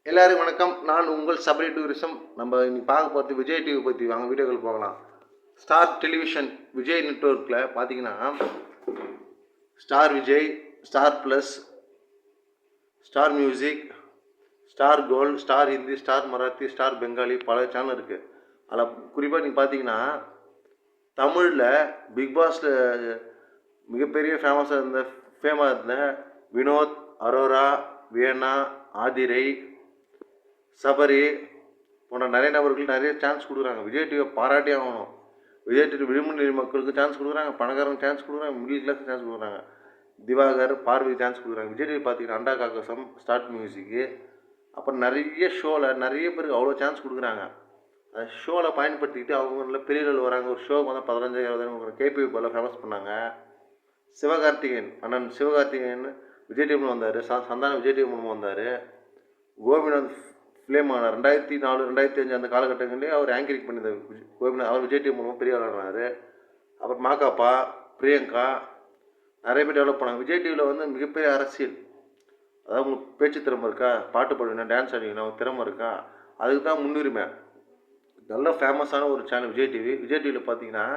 எல்லாருக்கும் வணக்கம். நான் உங்கள் சபரி டூரிசம். நம்ம இன்னைக்கு பார்க்க போகிறது விஜய் டிவி பற்றி. வாங்க வீடியோக்கள் போகலாம். ஸ்டார் டெலிவிஷன் விஜய் நெட்வொர்க்கில் பார்த்தீங்கன்னா star Vijay, star plus, star music, star gold, star Hindi, star Marathi, star Bengali பல சேனல் இருக்குது. அதில் குறிப்பாக நீங்கள் பார்த்தீங்கன்னா தமிழில் பிக் பாஸில் மிகப்பெரிய ஃபேமஸாக இருந்த வினோத், அரோரா, வியன்னா, ஆதிரை, சபரி போன்ற நிறைய நபர்கள் நிறைய சான்ஸ் கொடுக்குறாங்க. விஜய் டிவியை பாராட்டி ஆகணும். விஜய் டிவி விளிம்பு மக்களுக்கு சான்ஸ் கொடுக்குறாங்க, பணக்காரங்க சான்ஸ் கொடுக்குறாங்க, மிடில் கிளாஸ் சான்ஸ் கொடுக்குறாங்க. திவாகர், பார்வதி சான்ஸ் கொடுக்குறாங்க. விஜய் டிவி பார்த்தீங்கன்னா அண்டா காக்கசம், ஸ்டார்ட் மியூசிக்கு, அப்புறம் நிறைய ஷோவில் நிறைய பேருக்கு அவ்வளோ சான்ஸ் கொடுக்குறாங்க. அந்த ஷோவில் பயன்படுத்திக்கிட்டு அவங்க பெரிய லெவல் வராங்க. ஒரு ஷோக்கு வந்து 15,000 கேபி போல் ஃபேமஸ் பண்ணாங்க. சிவகார்த்திகேயன், அண்ணன் சிவகார்த்திகேயன் விஜய் டிவி வந்தார். சந்தானம் விஜய் டிவி மூலமாக வந்தார். கோபிநாத் ஃபிலிம் 2004 2005 அந்த காலகட்டங்களிலே அவர் ஆங்கரிங் பண்ணியிருந்தார். கோபிநாத் அவர் விஜய் டிவி மூலமாக பெரிய ஆளானார். அப்புறம் மாகாப்பா, பிரியங்கா நிறைய பேர் டெவலப் பண்ணாங்க. விஜய் டிவியில் வந்து மிகப்பெரிய அரசியல், அதாவது உங்களுக்கு பேச்சு திறமை இருக்கா, பாட்டு பாடுவீங்கன்னா, டான்ஸ் ஆடுவீங்கன்னா, திறமை இருக்கா, அதுக்கு தான் முன்னுரிமை. நல்ல ஃபேமஸான ஒரு சேனல் விஜய் டிவி. விஜய் டிவியில் பார்த்தீங்கன்னா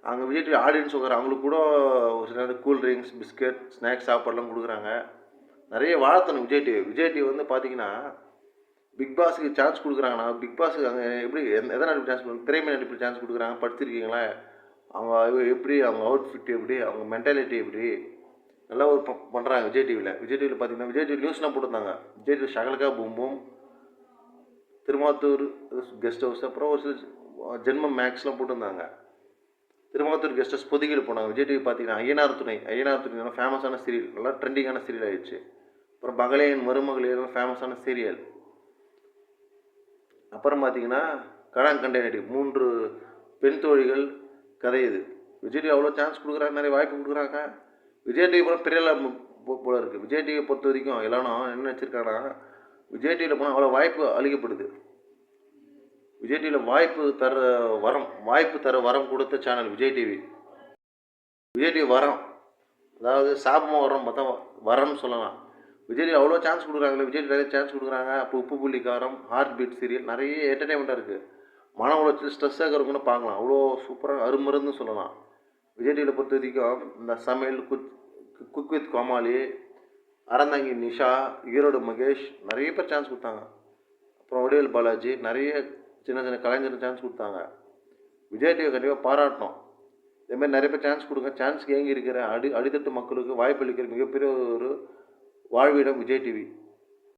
அங்கே விஜய் டிவி ஆடியன்ஸ் உட்கார அவங்களுக்கு கூட ஒரு சில கூல் ட்ரிங்க்ஸ், பிஸ்கட், ஸ்நாக்ஸ் சாப்பாடெலாம் கொடுக்குறாங்க. நிறைய வாழ்த்தணும் விஜய் டிவி. விஜய் டிவி வந்து பார்த்தீங்கன்னா பிக் பாஸுக்கு சான்ஸ் கொடுக்குறாங்கன்னா, பிக் பாஸுக்கு அங்கே எப்படி எதை நடிப்பு சான்ஸ் கொடுக்குறாங்க, திரைமை நடிப்பு சான்ஸ் கொடுக்குறாங்க. படிச்சிருக்கீங்களா, அவங்க எப்படி, அவங்க அவுட்ஃபிட் எப்படி, அவங்க மென்டாலிட்டி எப்படி, நல்லா ஒரு பண்ணுறாங்க விஜய் டிவியில். விஜய் டிவியில் பார்த்தீங்கன்னா விஜய் டிவி நியூஸ்லாம் போட்டுருந்தாங்க. விஜய் டிவி ஷகலகா பூம்பும், திருமாத்தூர் கெஸ்ட் ஹவுஸ், அப்புறம் ஒரு சில ஜென்மம் மேக்ஸ்லாம் போட்டிருந்தாங்க. திருமாத்தூர் கெஸ்ட் ஹவுஸ் பொதுக்கீடு போனாங்க. விஜய் டிவி பார்த்தீங்கன்னா ஐயனார் துணை நல்லா ஃபேமஸான சீரியல், நல்லா ட்ரெண்டிங்கான சீரியல் ஆயிடுச்சு. அப்புறம் மகளேன் மருமகளே ஃபேமஸான சீரியல். அப்புறம் பார்த்தீங்கன்னா கடாங்கண்டை நடி 3 பெண் தோழிகள் கதை. இது விஜய் டிவி அவ்வளோ சான்ஸ் கொடுக்குறாங்க, நிறைய வாய்ப்பு கொடுக்குறாங்க. விஜய் டிவி போனால் பெரிய போல இருக்குது. விஜய் டிவியை பொறுத்த வரைக்கும் எல்லாரும் என்ன வச்சுருக்காங்கன்னா, விஜய் டிவியில் போனால் அவ்வளோ வாய்ப்பு அளிக்கப்படுது. விஜய் டிவியில் வாய்ப்பு தர வரம் கொடுத்த channel Vijay TV. Vijay TV வரம், அதாவது சாபமாக வரம் பார்த்தா வரம்னு சொல்லலாம். விஜய் டிவி அவ்வளோ சான்ஸ் கொடுக்குறாங்களே, விஜய் டிவி நிறைய சான்ஸ் கொடுக்குறாங்க. அப்போ உப்பு புள்ளிக்காரம், ஹார்ட் பீட் சீரியல் நிறைய என்டர்டைன்மெண்ட்டாக இருக்குது. மன உளைச்சல் ஸ்ட்ரெஸ்ஸாக இருக்கிறவங்க பார்க்கலாம். அவ்வளோ சூப்பராக அருமருந்துன்னு சொல்லலாம். விஜய் டிவியில் பொறுத்த வரைக்கும் இந்த சமையல், குக் வித் கோமாளி, அறந்தாங்கி நிஷா, ஈரோடு மகேஷ் நிறைய பேர் சான்ஸ் கொடுத்தாங்க. அப்புறம் வடிவேல் பாலாஜி நிறைய சின்ன சின்ன கலைஞருக்கு சான்ஸ் கொடுத்தாங்க. விஜய் டிவி கண்டிப்பாக பாராட்டணும். இதேமாதிரி நிறைய பேர் சான்ஸ் கொடுங்க. சான்ஸ்க்கு ஏங்கி இருக்கிற அடித்தட்டு மக்களுக்கு வாய்ப்பு அளிக்கிற மிகப்பெரிய ஒரு வாழ்விடம் விஜய் டிவி.